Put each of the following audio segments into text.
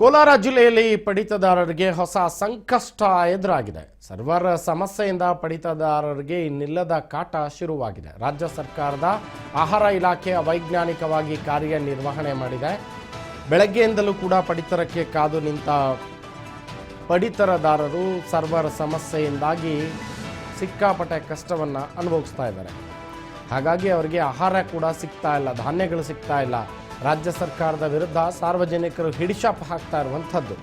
ಕೋಲಾರ ಜಿಲ್ಲೆಯಲ್ಲಿ ಪಡಿತದಾರರಿಗೆ ಹೊಸ ಸಂಕಷ್ಟ ಎದುರಾಗಿದೆ. ಸರ್ವರ್ ಸಮಸ್ಯೆಯಿಂದ ಪಡಿತದಾರರಿಗೆ ಇನ್ನಿಲ್ಲದ ಕಾಟ ಶುರುವಾಗಿದೆ. ರಾಜ್ಯ ಸರ್ಕಾರದ ಆಹಾರ ಇಲಾಖೆ ಅವೈಜ್ಞಾನಿಕವಾಗಿ ಕಾರ್ಯನಿರ್ವಹಣೆ ಮಾಡಿದೆ. ಬೆಳಗ್ಗೆಯಿಂದಲೂ ಕೂಡ ಪಡಿತರಕ್ಕೆ ಕಾದು ನಿಂತ ಪಡಿತರದಾರರು ಸರ್ವರ್ ಸಮಸ್ಯೆಯಿಂದಾಗಿ ಸಿಕ್ಕಾಪಟ್ಟೆ ಕಷ್ಟವನ್ನು ಅನುಭವಿಸ್ತಾ ಇದ್ದಾರೆ. ಹಾಗಾಗಿ ಅವರಿಗೆ ಆಹಾರ ಕೂಡ ಸಿಗ್ತಾ ಇಲ್ಲ, ಧಾನ್ಯಗಳು ಸಿಗ್ತಾ ಇಲ್ಲ. ರಾಜ್ಯ ಸರ್ಕಾರದ ವಿರುದ್ಧ ಸಾರ್ವಜನಿಕರು ಹಿಡಿಶಾಪ ಹಾಕ್ತಾ ಇರುವಂಥದ್ದು.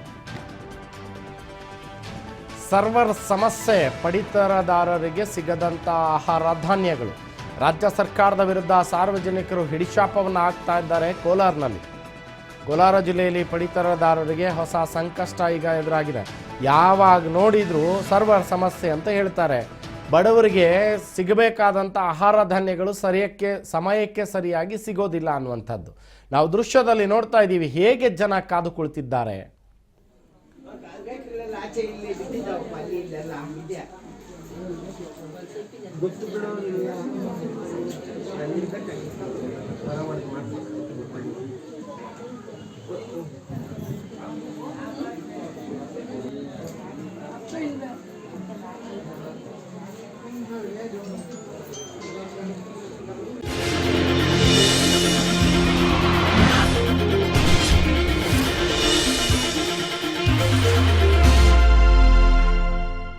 ಸರ್ವರ್ ಸಮಸ್ಯೆ, ಪಡಿತರದಾರರಿಗೆ ಸಿಗದಂಥ ಆಹಾರ ಧಾನ್ಯಗಳು. ರಾಜ್ಯ ಸರ್ಕಾರದ ವಿರುದ್ಧ ಸಾರ್ವಜನಿಕರು ಹಿಡಿಶಾಪವನ್ನು ಹಾಕ್ತಾ ಇದ್ದಾರೆ. ಕೋಲಾರ ಜಿಲ್ಲೆಯಲ್ಲಿ ಪಡಿತರದಾರರಿಗೆ ಹೊಸ ಸಂಕಷ್ಟ ಈಗ ಎದುರಾಗಿದೆ. ಯಾವಾಗ ನೋಡಿದರೂ ಸರ್ವರ್ ಸಮಸ್ಯೆ ಅಂತ ಹೇಳ್ತಾರೆ. ಬಡವರಿಗೆ ಸಿಗಬೇಕಾದಂಥ ಆಹಾರ ಧಾನ್ಯಗಳು ಸಮಯಕ್ಕೆ ಸರಿಯಾಗಿ ಸಿಗೋದಿಲ್ಲ ಅನ್ನುವಂಥದ್ದು ನಾವು ದೃಶ್ಯದಲ್ಲಿ ನೋಡ್ತಾ ಇದ್ದೀವಿ. ಹೇಗೆ ಜನ ಕಾದು ಕುಳಿತಿದ್ದಾರೆ.